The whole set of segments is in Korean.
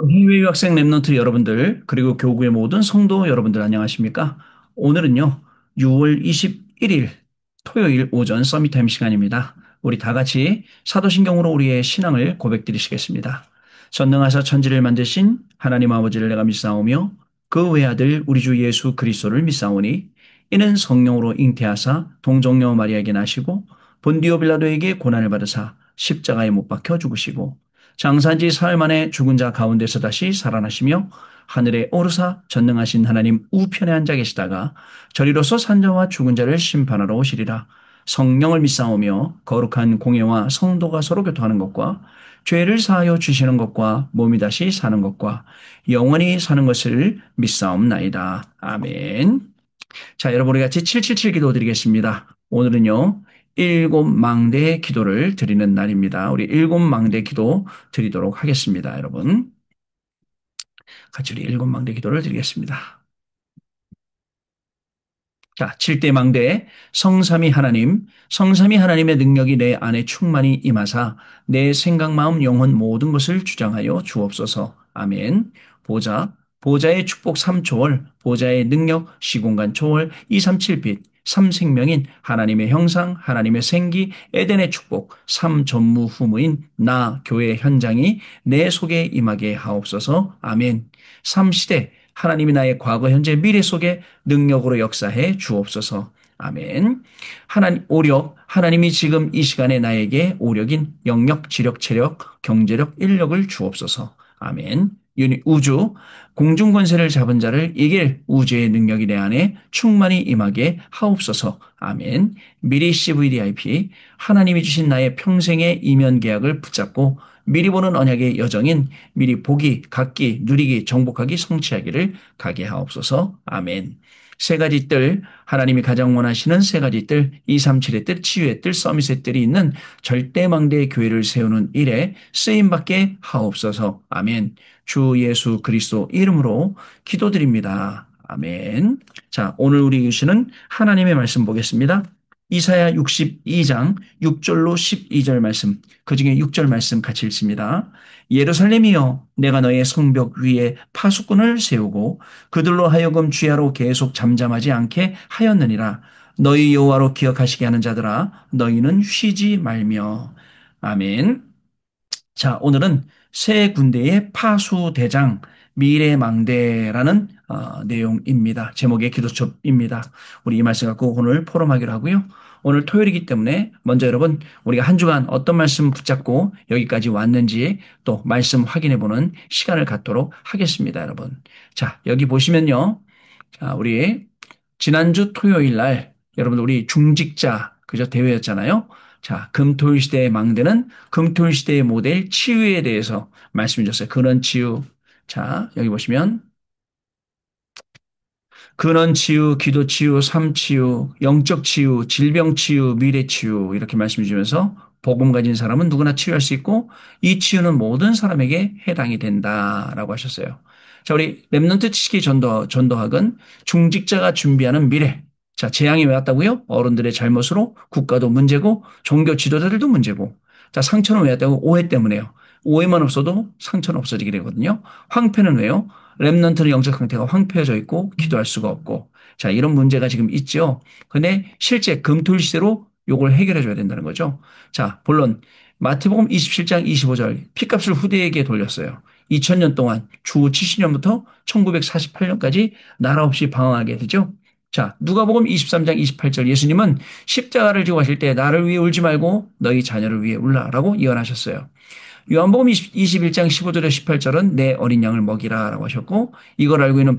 해외 유학생 랩런트 여러분들, 그리고 교구의 모든 성도 여러분들 안녕하십니까? 오늘은요, 6월 21일 토요일 오전 서밋타임 시간입니다. 우리 다 같이 사도신경으로 우리의 신앙을 고백드리시겠습니다. 전능하사 천지를 만드신 하나님 아버지를 내가 믿사오며 그 외아들 우리 주 예수 그리스도를 믿사오니 이는 성령으로 잉태하사 동정녀 마리아에게 나시고 본디오 빌라도에게 고난을 받으사 십자가에 못 박혀 죽으시고 장사한 지 사흘 만에 죽은 자 가운데서 다시 살아나시며 하늘에 오르사 전능하신 하나님 우편에 앉아 계시다가 저리로서 산자와 죽은 자를 심판하러 오시리라. 성령을 믿사오며 거룩한 공예와 성도가 서로 교통하는 것과 죄를 사하여 주시는 것과 몸이 다시 사는 것과 영원히 사는 것을 믿사옵나이다. 아멘. 자, 여러분 우리 같이 777 기도 드리겠습니다. 오늘은요. 일곱 망대 기도를 드리는 날입니다. 우리 일곱 망대 기도 드리도록 하겠습니다, 여러분. 같이 우리 일곱 망대 기도를 드리겠습니다. 자, 7대 망대, 성삼위 하나님의 능력이 내 안에 충만히 임하사 내 생각, 마음, 영혼 모든 것을 주장하여 주옵소서. 아멘. 보좌의 축복 3초월, 보좌의 능력 시공간 초월 237빛, 삼생명인 하나님의 형상, 하나님의 생기, 에덴의 축복, 삼전무후무인 나 교회 현장이 내 속에 임하게 하옵소서. 아멘. 삼시대 하나님이 나의 과거, 현재, 미래 속에 능력으로 역사해 주옵소서. 아멘. 하나님이 지금 이 시간에 나에게 오력인 영력, 지력, 체력, 경제력, 인력을 주옵소서. 아멘. 공중 권세를 잡은 자를 이길 우주의 능력이 내 안에 충만히 임하게 하옵소서. 아멘. 미리 CVDIP, 하나님이 주신 나의 평생의 이면 계약을 붙잡고 미리 보는 언약의 여정인 미리 보기, 갖기, 누리기, 정복하기, 성취하기를 가게 하옵소서. 아멘. 세 가지 뜰, 하나님이 가장 원하시는 세 가지 뜰, 237의 뜰, 치유의 뜰, 서밋의 뜰이 있는 절대망대의 교회를 세우는 일에 쓰임받게 하옵소서. 아멘. 주 예수 그리스도 이름으로 기도드립니다. 아멘. 자, 오늘 우리 주시는 하나님의 말씀 보겠습니다. 이사야 62장 6절로 12절 말씀, 그 중에 6절 말씀 같이 읽습니다. 예루살렘이여, 내가 너의 성벽 위에 파수꾼을 세우고 그들로 하여금 주야로 계속 잠잠하지 않게 하였느니라. 너희 여호와로 기억하시게 하는 자들아, 너희는 쉬지 말며. 아멘. 자, 오늘은 새 군대의 파수대장 미래망대라는 내용입니다. 제목의 기도첩입니다. 우리 이 말씀 갖고 오늘 포럼하기로 하고요. 오늘 토요일이기 때문에 먼저 여러분 우리가 한 주간 어떤 말씀 붙잡고 여기까지 왔는지 또 말씀 확인해 보는 시간을 갖도록 하겠습니다, 여러분. 자, 여기 보시면요. 자, 우리 지난주 토요일 날 여러분 우리 중직자 그저 대회였잖아요. 자, 금토일 시대의 망대는 금토일 시대의 모델 치유에 대해서 말씀해 줬어요. 근원 치유. 자, 여기 보시면 근원 치유, 기도 치유, 삶 치유, 영적 치유, 질병 치유, 미래 치유 이렇게 말씀해 주면서 복음 가진 사람은 누구나 치유할 수 있고 이 치유는 모든 사람에게 해당이 된다라고 하셨어요. 자, 우리 랩넌트 치기 전도학은 중직자가 준비하는 미래. 자, 재앙이 왜 왔다고요? 어른들의 잘못으로 국가도 문제고 종교 지도자들도 문제고. 자, 상처는 왜 왔다고? 오해 때문에요. 오해만 없어도 상처는 없어지게 되거든요. 황폐는 왜요? 랩넌트는 영적 상태가 황폐해져 있고 기도할 수가 없고. 자, 이런 문제가 지금 있죠. 근데 실제 금토일 시대로 요걸 해결해 줘야 된다는 거죠. 자, 본론 마태복음 27장 25절 피값을 후대에게 돌렸어요. 2000년 동안 주 70년부터 1948년까지 나라 없이 방황하게 되죠. 자, 누가복음 23장 28절 예수님은 십자가를 지고 가실 때 나를 위해 울지 말고 너희 자녀를 위해 울라라고 예언하셨어요. 요한복음 21장 15절에 18절은 내 어린 양을 먹이라라고 하셨고 이걸 알고 있는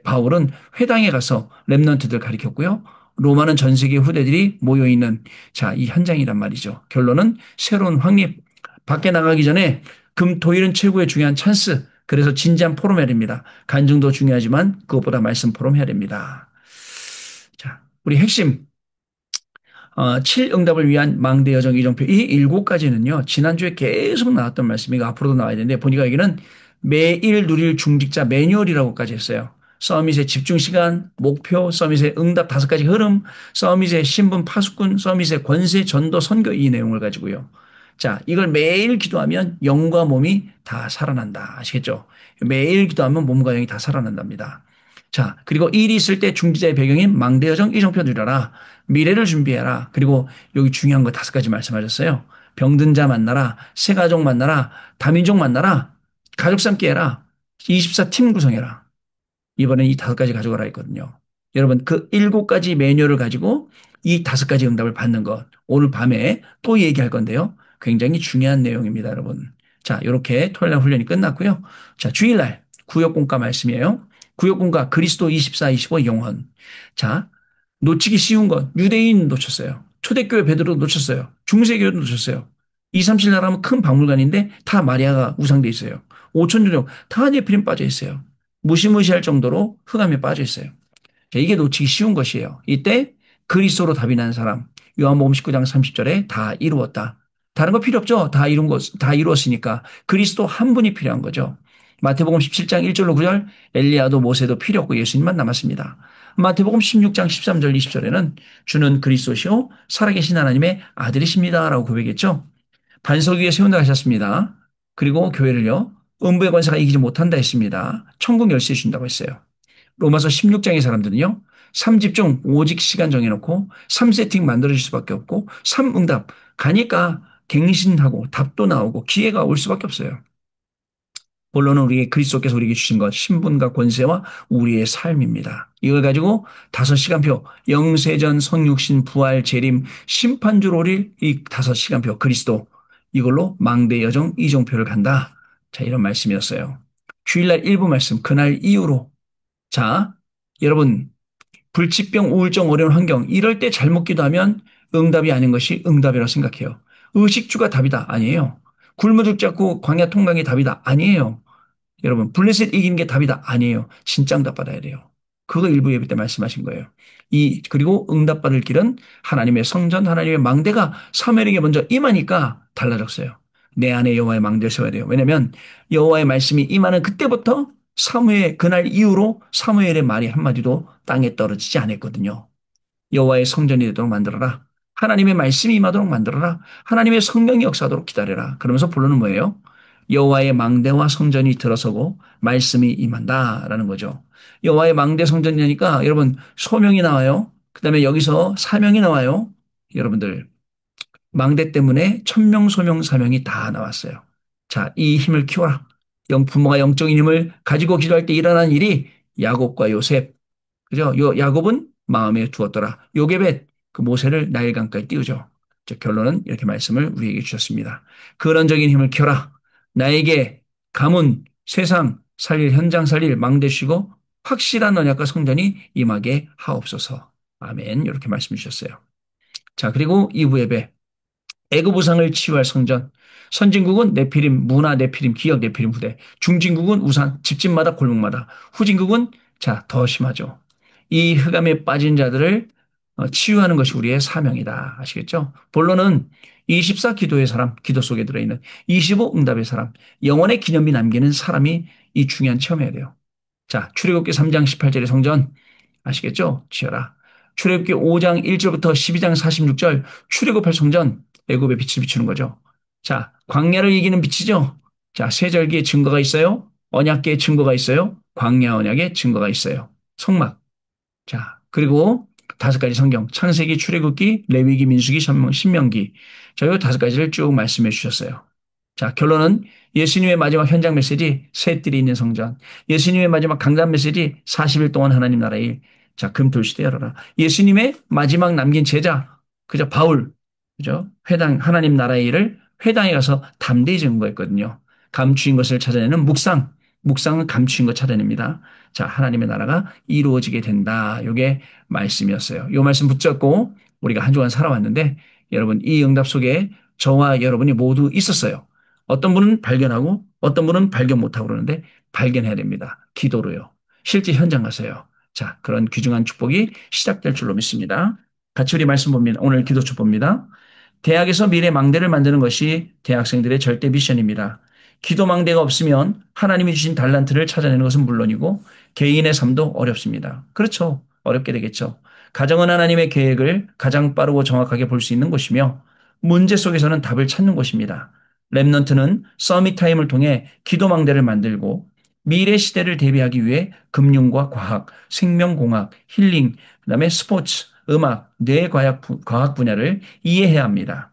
바울은 회당에 가서 렘넌트들 가리켰고요. 로마는 전 세계 후대들이 모여 있는 자, 이 현장이란 말이죠. 결론은 새로운 확립. 밖에 나가기 전에 금토일은 최고의 중요한 찬스. 그래서 진지한 포럼 해야 됩니다. 간증도 중요하지만 그것보다 말씀 포럼 해야 됩니다. 자, 우리 핵심 7응답을 위한 망대 여정 이정표 이 7가지는요. 지난주에 계속 나왔던 말씀이고 앞으로도 나와야 되는데 보니까 여기는 매일 누릴 중직자 매뉴얼이라고까지 했어요. 서밋의 집중 시간, 목표, 서밋의 응답 5가지 흐름, 서밋의 신분 파수꾼, 서밋의 권세, 전도, 선교 이 내용을 가지고요. 자, 이걸 매일 기도하면 영과 몸이 다 살아난다. 아시겠죠? 매일 기도하면 몸과 영이 다 살아난답니다. 자, 그리고 일이 있을 때 중지자의 배경인 망대여정 이정표 누려라. 미래를 준비해라. 그리고 여기 중요한 거 다섯 가지 말씀하셨어요. 병든 자 만나라. 새 가족 만나라. 다민족 만나라. 가족 삼기 해라. 24팀 구성해라. 이번엔 이 다섯 가지 가져가라 했거든요. 여러분, 그 일곱 가지 매뉴얼을 가지고 이 다섯 가지 응답을 받는 것. 오늘 밤에 또 얘기할 건데요. 굉장히 중요한 내용입니다, 여러분. 자, 이렇게 토요일 날 훈련이 끝났고요. 자, 주일날 구역공과 말씀이에요. 구역공과 그리스도 24, 25 영혼. 자, 놓치기 쉬운 것. 유대인 놓쳤어요. 초대교회 베드로 놓쳤어요. 중세교회도 놓쳤어요. 2, 3, 7 나라면 큰 박물관인데 다 마리아가 우상돼 있어요. 5천 종족 다 네피림 빠져 있어요. 무시무시할 정도로 흑암에 빠져 있어요. 자, 이게 놓치기 쉬운 것이에요. 이때 그리스도로 답이 난 사람. 요한복음 19장 30절에 다 이루었다. 다른 거 필요 없죠. 다 이룬 것, 다 이루었으니까 그리스도 한 분이 필요한 거죠. 마태복음 17장 1절로 9절 엘리야도 모세도 필요 없고 예수님만 남았습니다. 마태복음 16장 13절 20절에는 주는 그리스도시요 살아계신 하나님의 아들이십니다라고 고백했죠. 반석 위에 세운다 하셨습니다. 그리고 교회를요. 음부의 권세가 이기지 못한다 했습니다. 천국 열쇠 주신다고 했어요. 로마서 16장의 사람들은요. 3집중 오직 시간 정해놓고 3세팅 만들어줄 수밖에 없고 3응답 가니까 갱신하고 답도 나오고 기회가 올 수밖에 없어요. 본론은 우리에게 그리스도께서 우리에게 주신 것 신분과 권세와 우리의 삶입니다. 이걸 가지고 5시간표 영세전 성육신 부활 재림 심판줄 오릴 이 5시간표 그리스도 이걸로 망대 여정 이종표를 간다. 자 이런 말씀이었어요. 주일날 일부 말씀 그날 이후로 자 여러분 불치병 우울증 어려운 환경 이럴 때 잘못 기도하면 응답이 아닌 것이 응답이라고 생각해요. 의식주가 답이다 아니에요. 굶어 죽지 않고 광야 통강이 답이다 아니에요. 여러분, 블레셋 이기는 게 답이다. 아니에요. 진짜 응답 받아야 돼요. 그거 일부 예배 때 말씀하신 거예요. 그리고 응답 받을 길은 하나님의 성전, 하나님의 망대가 사무엘에게 먼저 임하니까 달라졌어요. 내 안에 여호와의 망대를 세워야 돼요. 왜냐면 여호와의 말씀이 임하는 그때부터 사무엘, 그날 이후로 사무엘의 말이 한마디도 땅에 떨어지지 않았거든요. 여호와의 성전이 되도록 만들어라. 하나님의 말씀이 임하도록 만들어라. 하나님의 성령이 역사하도록 기다려라. 그러면서 본론은 뭐예요? 여호와의 망대와 성전이 들어서고 말씀이 임한다라는 거죠. 여호와의 망대 성전이니까 여러분 소명이 나와요. 그다음에 여기서 사명이 나와요. 여러분들 망대 때문에 천명, 소명, 사명이 다 나왔어요. 자, 이 힘을 키워라. 부모가 영적인 힘을 가지고 기도할 때 일어난 일이 야곱과 요셉, 그죠? 야곱은 마음에 두었더라. 요게벳, 그 모세를 나일 강가에 띄우죠. 즉, 결론은 이렇게 말씀을 우리에게 주셨습니다. 근원적인 힘을 켜라. 나에게 가문, 세상 살릴, 현장 살릴 망대시고 확실한 언약과 성전이 임하게 하옵소서. 아멘. 이렇게 말씀 주셨어요. 자, 그리고 2부 예배. 애굽 우상을 치유할 성전. 선진국은 네피림, 문화 네피림, 기억 네피림 후대. 중진국은 우상, 집집마다 골목마다. 후진국은 자, 더 심하죠. 이 흑암에 빠진 자들을 치유하는 것이 우리의 사명이다. 아시겠죠? 본론은 24 기도의 사람, 기도 속에 들어있는 25 응답의 사람, 영원의 기념비 남기는 사람이 이 중요한 체험해야 돼요. 자, 출애굽기 3장 18절의 성전 아시겠죠? 지어라. 출애굽기 5장 1절부터 12장 46절 출애굽할 성전 애굽의 빛을 비추는 거죠. 자, 광야를 이기는 빛이죠. 자, 세절기의 증거가 있어요. 언약계의 증거가 있어요. 광야 언약의 증거가 있어요. 성막. 자, 그리고 다섯 가지 성경, 창세기, 출애굽기, 레위기, 민수기, 신명기. 자, 이 다섯 가지를 쭉 말씀해 주셨어요. 자, 결론은 예수님의 마지막 현장 메시지, 새들이 있는 성전. 예수님의 마지막 강단 메시지, 40일 동안 하나님 나라의 일. 자, 금토시대 열어라. 예수님의 마지막 남긴 제자, 그죠? 바울, 그죠? 회당, 하나님 나라의 일을 회당에 가서 담대히 증거했거든요. 감추인 것을 찾아내는 묵상. 묵상은 감추인 것 찾아냅니다. 자, 하나님의 나라가 이루어지게 된다. 이게 말씀이었어요. 이 말씀 붙잡고 우리가 한 주간 살아왔는데 여러분 이 응답 속에 저와 여러분이 모두 있었어요. 어떤 분은 발견하고 어떤 분은 발견 못하고 그러는데 발견해야 됩니다. 기도로요. 실제 현장 가서요. 자, 그런 귀중한 축복이 시작될 줄로 믿습니다. 같이 우리 말씀 봅니다. 오늘 기도축 봅니다. 대학에서 미래 망대를 만드는 것이 대학생들의 절대 미션입니다. 기도 망대가 없으면 하나님이 주신 달란트를 찾아내는 것은 물론이고 개인의 삶도 어렵습니다. 그렇죠. 어렵게 되겠죠. 가정은 하나님의 계획을 가장 빠르고 정확하게 볼 수 있는 곳이며 문제 속에서는 답을 찾는 곳입니다. 랩넌트는 서밋 타임을 통해 기도망대를 만들고 미래 시대를 대비하기 위해 금융과 과학, 생명공학, 힐링, 그다음에 스포츠, 음악, 뇌과학 분야를 이해해야 합니다.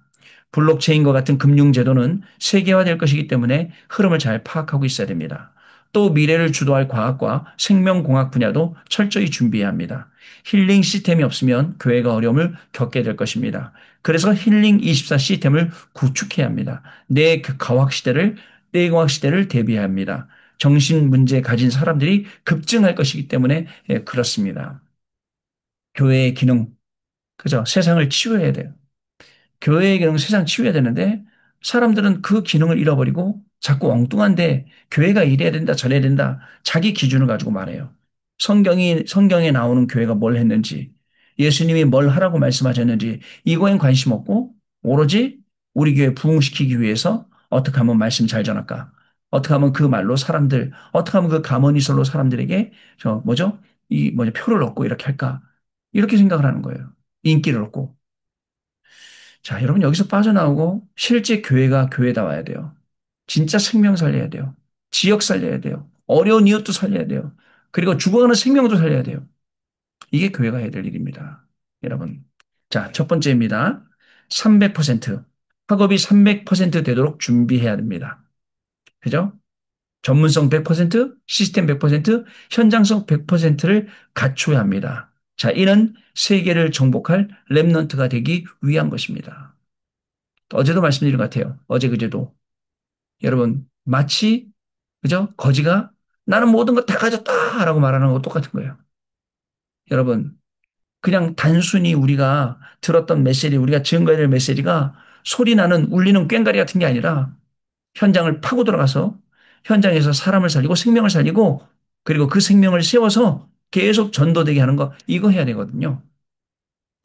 블록체인과 같은 금융제도는 세계화될 것이기 때문에 흐름을 잘 파악하고 있어야 됩니다. 또 미래를 주도할 과학과 생명공학 분야도 철저히 준비해야 합니다. 힐링 시스템이 없으면 교회가 어려움을 겪게 될 것입니다. 그래서 힐링 24 시스템을 구축해야 합니다. 뇌과학 시대를 대비해야 합니다. 정신 문제 가진 사람들이 급증할 것이기 때문에 그렇습니다. 교회의 기능, 그죠? 세상을 치유해야 돼요. 교회의 기능은 세상 치유해야 되는데 사람들은 그 기능을 잃어버리고 자꾸 엉뚱한데 교회가 이래야 된다, 저래야 된다, 자기 기준을 가지고 말해요. 성경에 나오는 교회가 뭘 했는지, 예수님이 뭘 하라고 말씀하셨는지, 이거엔 관심 없고, 오로지 우리 교회 부흥시키기 위해서 어떻게 하면 말씀 잘 전할까? 어떻게 하면 그 말로 어떻게 하면 그 가머니설로 사람들에게, 표를 얻고 이렇게 할까? 이렇게 생각을 하는 거예요. 인기를 얻고. 자, 여러분 여기서 빠져나오고 실제 교회가 교회다워야 돼요. 진짜 생명 살려야 돼요. 지역 살려야 돼요. 어려운 이웃도 살려야 돼요. 그리고 죽어가는 생명도 살려야 돼요. 이게 교회가 해야 될 일입니다. 여러분. 자, 첫 번째입니다. 300%. 학업이 300% 되도록 준비해야 됩니다. 그죠? 전문성 100%, 시스템 100%, 현장성 100%를 갖춰야 합니다. 자, 이는 세계를 정복할 랩넌트가 되기 위한 것입니다. 어제도 말씀드린 것 같아요. 어제 그제도. 여러분, 마치, 그죠? 거지가 나는 모든 거 다 가졌다! 라고 말하는 거 똑같은 거예요. 여러분, 그냥 단순히 우리가 들었던 메시지, 우리가 증거해야 될 메시지가 소리 나는 울리는 꽹과리 같은 게 아니라 현장을 파고 들어가서 현장에서 사람을 살리고 생명을 살리고 그리고 그 생명을 세워서 계속 전도되게 하는 거, 이거 해야 되거든요.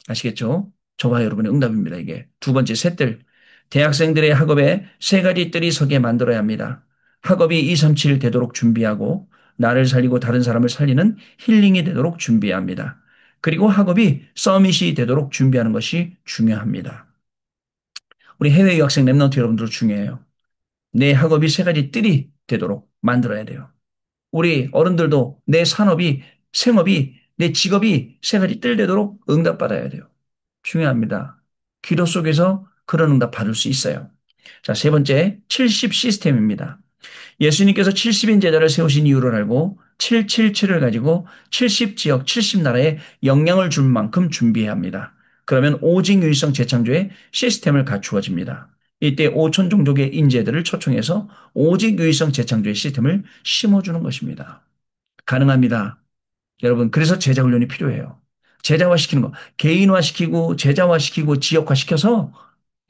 아시겠죠? 저와 여러분의 응답입니다, 이게. 두 번째, 셋들. 대학생들의 학업에 세 가지 뜰이 서게 만들어야 합니다. 학업이 237 되도록 준비하고, 나를 살리고 다른 사람을 살리는 힐링이 되도록 준비해야 합니다. 그리고 학업이 서밋이 되도록 준비하는 것이 중요합니다. 우리 해외 유학생 랩런트 여러분들도 중요해요. 내 학업이 세 가지 뜰이 되도록 만들어야 돼요. 우리 어른들도 내 생업이, 내 직업이 세 가지 뜰 되도록 응답받아야 돼요. 중요합니다. 기도 속에서 그런 응답 받을 수 있어요. 자, 세 번째, 70 시스템입니다. 예수님께서 70인 제자를 세우신 이유를 알고 777을 가지고 70지역, 70나라에 영향을 줄 만큼 준비해야 합니다. 그러면 오직 유일성 재창조의 시스템을 갖추어집니다. 이때 5천 종족의 인재들을 초청해서 오직 유일성 재창조의 시스템을 심어주는 것입니다. 가능합니다. 여러분, 그래서 제자 훈련이 필요해요. 제자화시키는 거. 개인화시키고 제자화시키고 지역화시켜서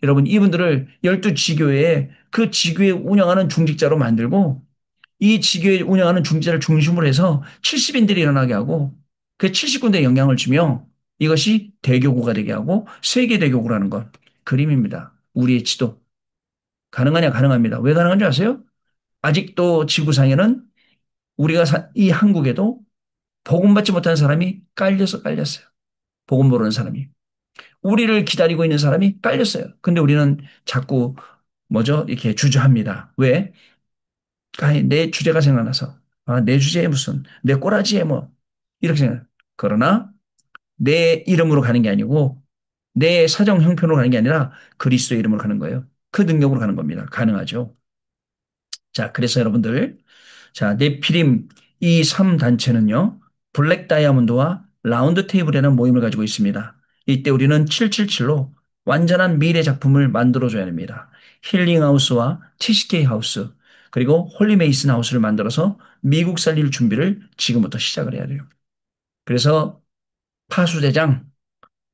여러분 이분들을 12지교회에 그 지교회 운영하는 중직자로 만들고 이 지교회 운영하는 중직자를 중심으로 해서 70인들이 일어나게 하고 그 70군데 영향을 주며 이것이 대교구가 되게 하고 세계 대교구라는 것. 그림입니다. 우리의 지도. 가능하냐? 가능합니다. 왜 가능한 줄 아세요? 아직도 지구상에는 이 한국에도 복음 받지 못한 사람이 깔렸어요. 복음 모르는 사람이. 우리를 기다리고 있는 사람이 깔렸어요. 근데 우리는 자꾸 이렇게 주저합니다. 왜? 내 주제가 생각나서. 내 주제에 무슨, 내 꼬라지에 뭐, 이렇게 생각. 그러나 내 이름으로 가는 게 아니고 내 사정 형편으로 가는 게 아니라 그리스도의 이름으로 가는 거예요. 그 능력으로 가는 겁니다. 가능하죠. 자, 그래서 여러분들, 자, 네피림 이 3단체는요, 블랙 다이아몬드와 라운드 테이블이라는 모임을 가지고 있습니다. 이때 우리는 777로 완전한 미래 작품을 만들어줘야 됩니다. 힐링 하우스와 TCK 하우스, 그리고 홀리메이슨 하우스를 만들어서 미국 살릴 준비를 지금부터 시작을 해야 돼요. 그래서 파수대장,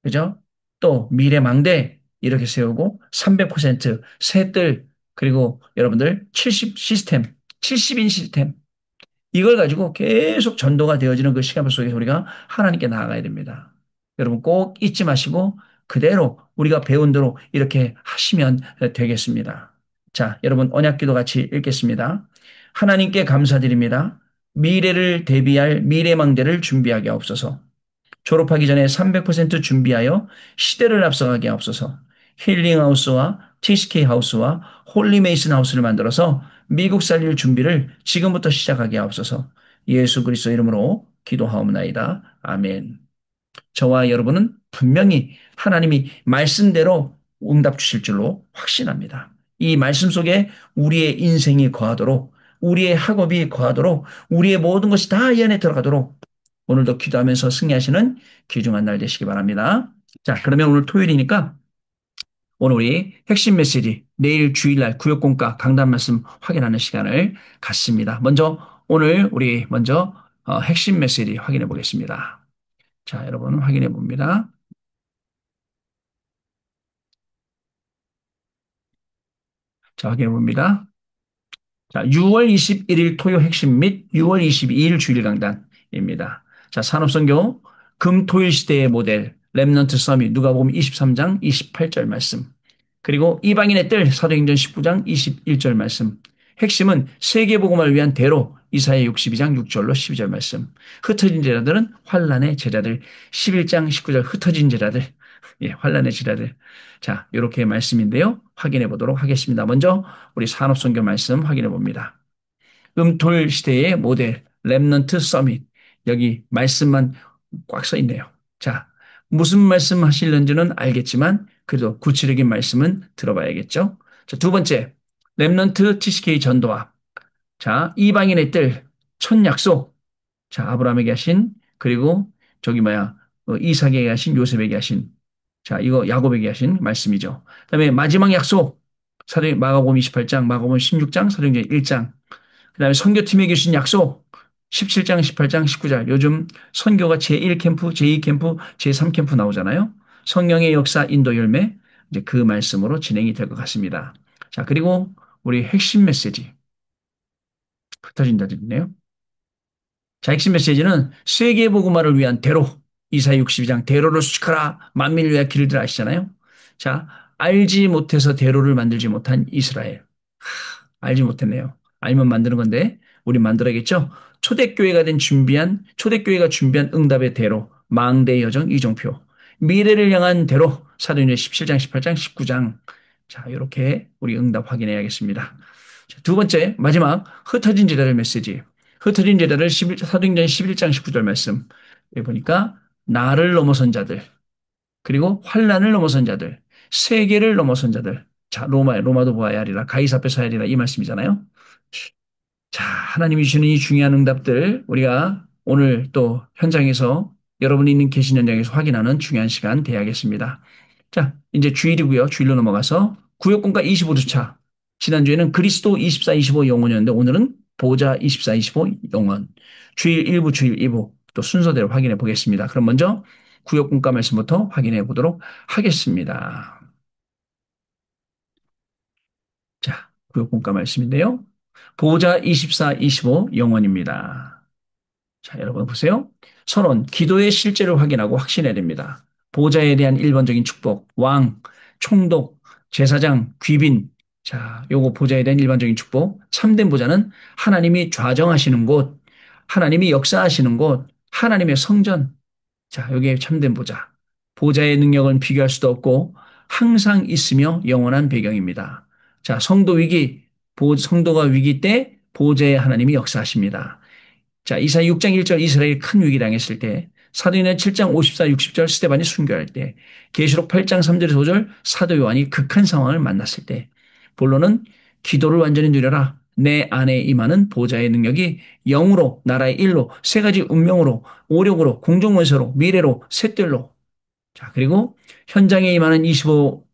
그죠? 또 미래망대 이렇게 세우고 300% 새뜰 그리고 여러분들 70 시스템, 70인 시스템 이걸 가지고 계속 전도가 되어지는 그 시간표 속에서 우리가 하나님께 나아가야 됩니다. 여러분 꼭 잊지 마시고 그대로 우리가 배운 대로 이렇게 하시면 되겠습니다. 자, 여러분 언약기도 같이 읽겠습니다. 하나님께 감사드립니다. 미래를 대비할 미래망대를 준비하게 하옵소서. 졸업하기 전에 300% 준비하여 시대를 앞서가게 하옵소서. 힐링하우스와 TCK 하우스와 홀리메이슨 하우스를 만들어서 미국 살릴 준비를 지금부터 시작하게 하옵소서. 예수 그리스도 이름으로 기도하옵나이다. 아멘. 저와 여러분은 분명히 하나님이 말씀대로 응답 주실 줄로 확신합니다. 이 말씀 속에 우리의 인생이 거하도록, 우리의 학업이 거하도록, 우리의 모든 것이 다 이 안에 들어가도록 오늘도 기도하면서 승리하시는 귀중한 날 되시기 바랍니다. 자, 그러면 오늘 토요일이니까 오늘 우리 핵심 메시지 내일 주일날 구역공과 강단 말씀 확인하는 시간을 갖습니다. 먼저 오늘 우리 먼저 핵심 메시지 확인해 보겠습니다. 자, 여러분 확인해 봅니다. 자, 확인해 봅니다. 자, 6월 21일 토요 핵심 및 6월 22일 주일 강단입니다. 자, 산업선교 금토일 시대의 모델 렘넌트 서밋 누가복음 23장 28절 말씀. 그리고 이방인의 뜰 사도행전 19장 21절 말씀. 핵심은 세계복음을 위한 대로 이사야 62장 6절로 12절 말씀. 흩어진 제자들은 환란의 제자들 11장 19절 흩어진 제자들 예, 환란의 제자들. 자, 이렇게 말씀인데요. 확인해 보도록 하겠습니다. 먼저 우리 산업선교 말씀 확인해 봅니다. 음톨 시대의 모델 렘넌트 서밋 여기 말씀만 꽉 써 있네요. 자, 무슨 말씀 하실는지는 알겠지만 그래도 구체적인 말씀은 들어봐야겠죠. 자, 두 번째 렘넌트 TCK 전도와 자, 이방인의 뜰, 첫 약속. 자, 아브라함에게 하신 그리고 저기 뭐야 이삭에게 하신 요셉에게 하신 자, 이거 야곱에게 하신 말씀이죠. 그다음에 마지막 약속 마가복음 28장, 마가복음 16장, 사도행전 1장. 그다음에 선교팀에게 주신 약속 17장, 18장, 19절. 요즘 선교가 제1캠프, 제2캠프, 제3캠프 나오잖아요. 성령의 역사 인도 열매 이제 그 말씀으로 진행이 될 것 같습니다. 자, 그리고 우리 핵심 메시지 흩어진 자들이네요. 자, 핵심 메시지는 세계복음화를 위한 대로 이사야 62장 대로를 수축하라 만민을 위하여 길들 아시잖아요. 자, 알지 못해서 대로를 만들지 못한 이스라엘. 알지 못했네요. 알면 만드는 건데 우리 만들어야겠죠. 초대교회가 준비한 응답의 대로 망대 여정 이종표 미래를 향한 대로 사도행전 17장 18장 19장 자 이렇게 우리 응답 확인해야겠습니다. 자, 두 번째 마지막 흩어진 제자들 메시지 흩어진 제자들 사도행전 11장 19절 말씀 여기 보니까 나를 넘어선 자들 그리고 환란을 넘어선 자들 세계를 넘어선 자들 자 로마도 보아야 하리라 가이사 앞에 서야 하리라 이 말씀이잖아요. 자, 하나님이 주시는 이 중요한 응답들 우리가 오늘 또 현장에서 여러분이 있는 계신 현장에서 확인하는 중요한 시간 돼야겠습니다. 자, 이제 주일이고요. 주일로 넘어가서 구역공과 25주차. 지난주에는 그리스도 24, 25 영혼이었는데 오늘은 보좌 24, 25 영혼. 주일 1부, 주일 2부 또 순서대로 확인해 보겠습니다. 그럼 먼저 구역공과 말씀부터 확인해 보도록 하겠습니다. 자, 구역공과 말씀인데요. 보좌 24, 25 영혼입니다. 자, 여러분 보세요. 선언, 기도의 실제를 확인하고 확신해야 됩니다. 보좌에 대한 일반적인 축복, 왕, 총독, 제사장, 귀빈. 자, 요거 보좌에 대한 일반적인 축복. 참된 보좌는 하나님이 좌정하시는 곳, 하나님이 역사하시는 곳, 하나님의 성전. 자, 여기에 참된 보좌. 보좌의 능력은 비교할 수도 없고 항상 있으며 영원한 배경입니다. 자, 성도가 위기 때 보좌의 하나님이 역사하십니다. 자, 이사야 6장 1절 이스라엘이 큰 위기 당했을 때, 사도행전 7장 54, 60절 스데반이 순교할 때, 계시록 8장 3절에서 5절 사도 요한이 극한 상황을 만났을 때, 본론은 기도를 완전히 누려라. 내 안에 임하는 보좌의 능력이 영으로, 나라의 일로, 세 가지 운명으로, 오력으로, 공정원서로, 미래로, 샛들로. 자, 그리고 현장에 임하는 25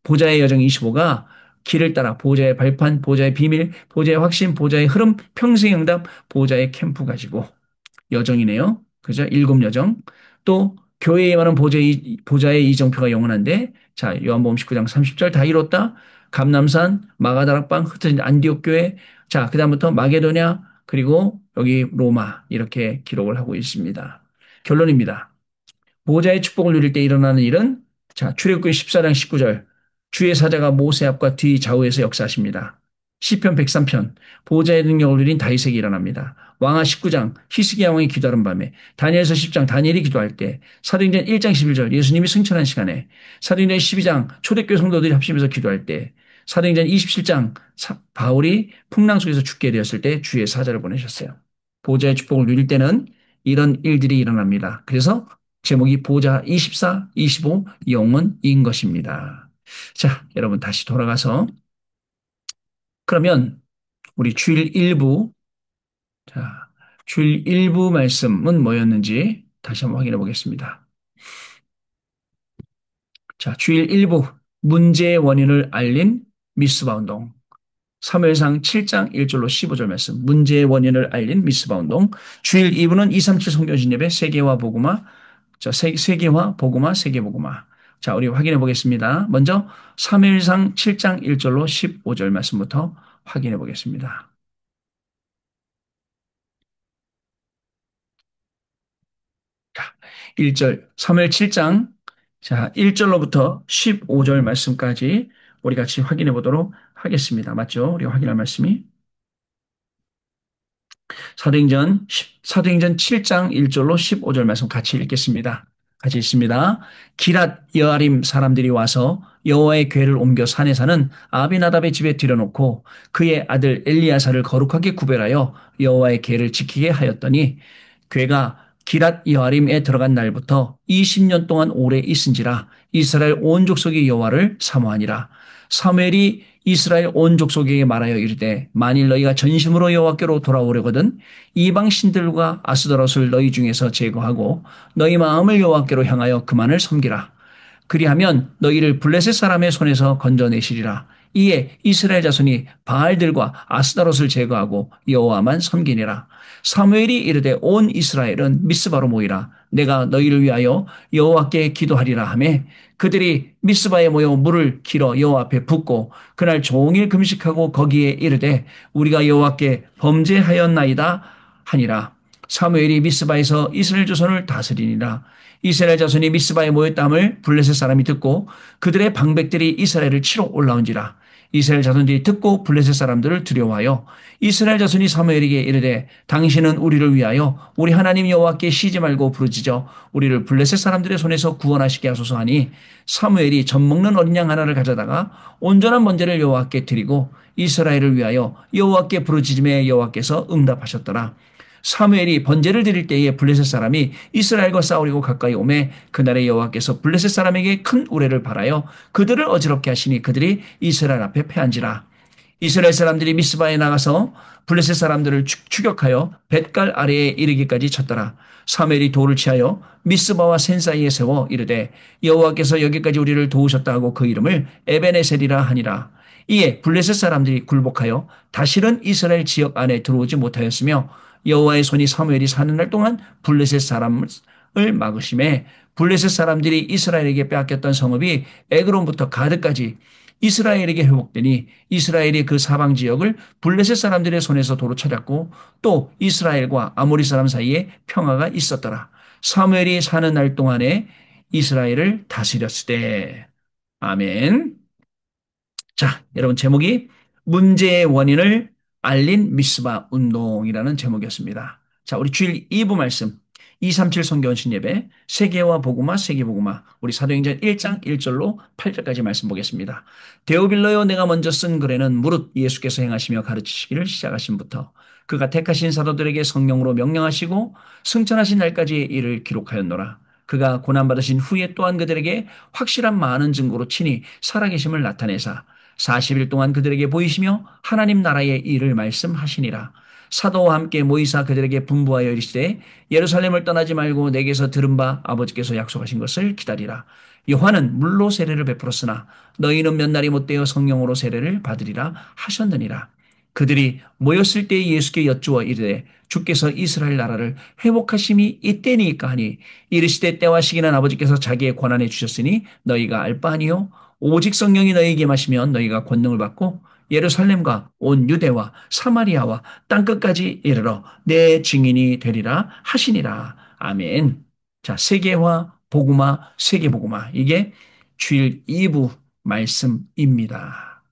보좌의 여정 25가 길을 따라 보좌의 발판, 보좌의 비밀, 보좌의 확신, 보좌의 흐름, 평생 응답, 보좌의 캠프 가지고 여정이네요. 그죠? 일곱 여정. 또 교회에 임하는 보좌의 이정표가 영원한데 자, 요한복음 19장 30절 다 이뤘다. 감남산, 마가다락방, 흩어진 안디옥 교회. 자, 그다음부터 마게도냐 그리고 여기 로마 이렇게 기록을 하고 있습니다. 결론입니다. 보좌의 축복을 누릴 때 일어나는 일은 자, 출애굽기 14장 19절 주의 사자가 모세 앞과 뒤 좌우에서 역사하십니다. 시편 103편 보좌의 능력을 누린 다윗에게 일어납니다. 왕하 19장 히스기야 왕이 기도하는 밤에 다니엘서 10장 다니엘이 기도할 때 사도행전 1장 11절 예수님이 승천한 시간에 사도행전 12장 초대교회 성도들이 합심해서 기도할 때 사도행전 27장 바울이 풍랑 속에서 죽게 되었을 때 주의 사자를 보내셨어요. 보좌의 축복을 누릴 때는 이런 일들이 일어납니다. 그래서 제목이 보좌 24, 25 영혼인 것입니다. 자, 여러분 다시 돌아가서 그러면 우리 주일 일부 자, 주일 일부 말씀은 뭐였는지 다시 한번 확인해 보겠습니다. 자, 주일 일부 문제의 원인을 알린 미스바 운동. 사무엘상 7장 1절로 15절 말씀. 문제의 원인을 알린 미스바 운동. 주일 2부는 237 성경신 예배 세계화 복음화. 자, 세계화 복음화 세계복음화. 자, 우리 확인해 보겠습니다. 먼저 사무엘상 7장 1절로 15절 말씀부터 확인해 보겠습니다. 1절, 3월 7장, 자, 1절로부터 15절 말씀까지 우리 같이 확인해 보도록 하겠습니다. 맞죠? 우리가 확인할 말씀이. 사도행전 7장 1절로 15절 말씀 같이 읽겠습니다. 같이 읽습니다. 기랏 여아림 사람들이 와서 여호와의 궤를 옮겨 산에 사는 아비나답의 집에 들여놓고 그의 아들 엘리야사를 거룩하게 구별하여 여호와의 궤를 지키게 하였더니 궤가 기랏 여아림에 들어간 날부터 20년 동안 오래 있은지라 이스라엘 온 족속이 여호와를 사모하니라. 사무엘이 이스라엘 온 족속에게 말하여 이르되 만일 너희가 전심으로 여호와께로 돌아오려거든 이방 신들과 아스더롯을 너희 중에서 제거하고 너희 마음을 여호와께로 향하여 그만을 섬기라. 그리하면 너희를 블레셋 사람의 손에서 건져내시리라. 이에 이스라엘 자손이 바알들과 아스다롯을 제거하고 여호와만 섬기니라. 사무엘이 이르되 온 이스라엘은 미스바로 모이라. 내가 너희를 위하여 여호와께 기도하리라 하매 그들이 미스바에 모여 물을 길어 여호와 앞에 붓고 그날 종일 금식하고 거기에 이르되 우리가 여호와께 범죄하였나이다 하니라. 사무엘이 미스바에서 이스라엘 자손을 다스리니라. 이스라엘 자손이 미스바에 모였다함을 블레셋 사람이 듣고 그들의 방백들이 이스라엘을 치러 올라온지라. 이스라엘 자손들이 듣고 블레셋 사람들을 두려워하여 이스라엘 자손이 사무엘에게 이르되 당신은 우리를 위하여 우리 하나님 여호와께 쉬지 말고 부르짖어 우리를 블레셋 사람들의 손에서 구원하시게 하소서 하니 사무엘이 젖 먹는 어린 양 하나를 가져다가 온전한 번제를 여호와께 드리고 이스라엘을 위하여 여호와께 부르짖음에 여호와께서 응답하셨더라. 사무엘이 번제를 드릴 때에 블레셋 사람이 이스라엘과 싸우려고 가까이 오매 그날에 여호와께서 블레셋 사람에게 큰 우레를 발하여 그들을 어지럽게 하시니 그들이 이스라엘 앞에 패한지라. 이스라엘 사람들이 미스바에 나가서 블레셋 사람들을 추격하여 뱃갈 아래에 이르기까지 쳤더라. 사무엘이 돌을 취하여 미스바와 센 사이에 세워 이르되 여호와께서 여기까지 우리를 도우셨다 하고 그 이름을 에베네셀이라 하니라. 이에 블레셋 사람들이 굴복하여 다시는 이스라엘 지역 안에 들어오지 못하였으며 여호와의 손이 사무엘이 사는 날 동안 블레셋 사람을 막으심에 블레셋 사람들이 이스라엘에게 빼앗겼던 성읍이 에그론부터 가드까지 이스라엘에게 회복되니 이스라엘이 그 사방 지역을 블레셋 사람들의 손에서 도로 찾았고 또 이스라엘과 아모리 사람 사이에 평화가 있었더라. 사무엘이 사는 날 동안에 이스라엘을 다스렸을 때. 아멘. 자, 여러분 제목이 문제의 원인을 알린 미스바 운동이라는 제목이었습니다. 자, 우리 주일 2부 말씀 237 성경신 예배 세계와 복음화 세계복음화 우리 사도행전 1장 1절로 8절까지 말씀 보겠습니다. 데오빌러여 내가 먼저 쓴 글에는 무릇 예수께서 행하시며 가르치시기를 시작하신부터 그가 택하신 사도들에게 성령으로 명령하시고 승천하신 날까지의 일을 기록하였노라. 그가 고난받으신 후에 또한 그들에게 확실한 많은 증거로 친히 살아계심을 나타내사 40일 동안 그들에게 보이시며 하나님 나라의 일을 말씀하시니라. 사도와 함께 모이사 그들에게 분부하여 이르시되 예루살렘을 떠나지 말고 내게서 들은 바 아버지께서 약속하신 것을 기다리라. 요한은 물로 세례를 베풀었으나 너희는 몇 날이 못되어 성령으로 세례를 받으리라 하셨느니라. 그들이 모였을 때 예수께 여쭈어 이르되 주께서 이스라엘 나라를 회복하심이 이때니까 하니 이르시되 때와 시기는 아버지께서 자기의 권한에 주셨으니 너희가 알 바 아니요 오직 성령이 너희에게 마시면 너희가 권능을 받고 예루살렘과 온 유대와 사마리아와 땅끝까지 이르러 내 증인이 되리라 하시니라. 아멘. 자, 세계화 복음화 세계복음화 이게 주일 2부 말씀입니다.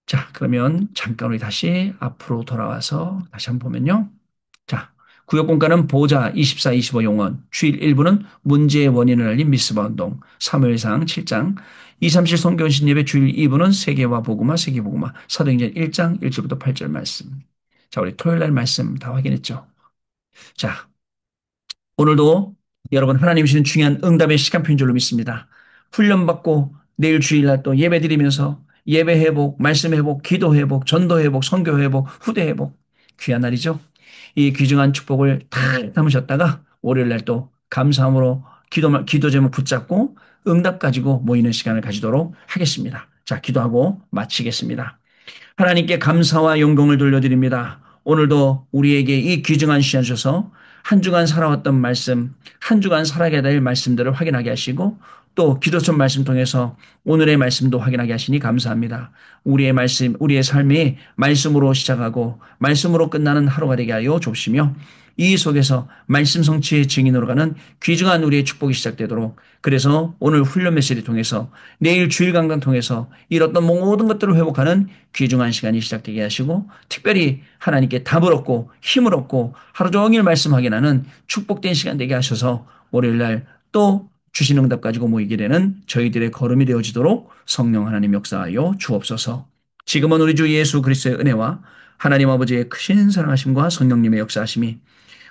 자, 그러면 잠깐 우리 다시 앞으로 돌아와서 다시 한번 보면요. 자, 구역 공간은 보자 24, 25 용언, 주일 일부는 문제의 원인을 알린 미스바 운동, 사무엘상 7장, 2, 3실 성경신 예배 주일 2부는 세계와 복음화, 세계복음화, 사도행전 1장 1절부터 8절 말씀. 자, 우리 토요일 날 말씀 다 확인했죠. 자, 오늘도 여러분 하나님 주신 중요한 응답의 시간표인 줄로 믿습니다. 훈련받고 내일 주일날 또 예배 드리면서 예배 회복, 말씀 회복, 기도 회복, 전도 회복, 선교 회복, 후대 회복. 귀한 날이죠. 이 귀중한 축복을 다 담으셨다가 월요일날 또 감사함으로 기도 제목 붙잡고 응답 가지고 모이는 시간을 가지도록 하겠습니다. 자, 기도하고 마치겠습니다. 하나님께 감사와 영광을 돌려드립니다. 오늘도 우리에게 이 귀중한 시간 주셔서 한 주간 살아왔던 말씀, 한 주간 살아가야 될 말씀들을 확인하게 하시고 또 기도처 말씀 통해서 오늘의 말씀도 확인하게 하시니 감사합니다. 우리의 말씀, 우리의 삶이 말씀으로 시작하고 말씀으로 끝나는 하루가 되게 하여 좁시며 이 속에서 말씀 성취의 증인으로 가는 귀중한 우리의 축복이 시작되도록 그래서 오늘 훈련 메시지를 통해서 내일 주일 강단 통해서 이렇던 모든 것들을 회복하는 귀중한 시간이 시작되게 하시고 특별히 하나님께 답을 얻고 힘을 얻고 하루 종일 말씀 확인하는 축복된 시간 되게 하셔서 월요일날 또 주신 응답 가지고 모이게 되는 저희들의 걸음이 되어지도록 성령 하나님 역사하여 주옵소서. 지금은 우리 주 예수 그리스도의 은혜와 하나님 아버지의 크신 사랑하심과 성령님의 역사하심이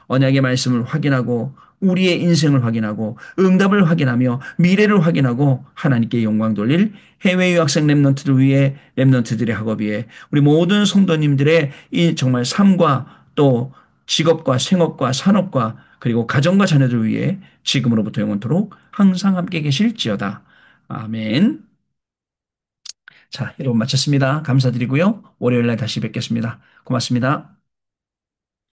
언약의 말씀을 확인하고 우리의 인생을 확인하고 응답을 확인하며 미래를 확인하고 하나님께 영광 돌릴 해외 유학생 랩런트들 위해 랩런트들의 학업 위에 우리 모든 성도님들의 이 정말 삶과 또 직업과 생업과 산업과 그리고 가정과 자녀들 위해 지금으로부터 영원토록 항상 함께 계실지어다. 아멘. 자, 여러분 마쳤습니다. 감사드리고요. 월요일 날 다시 뵙겠습니다. 고맙습니다.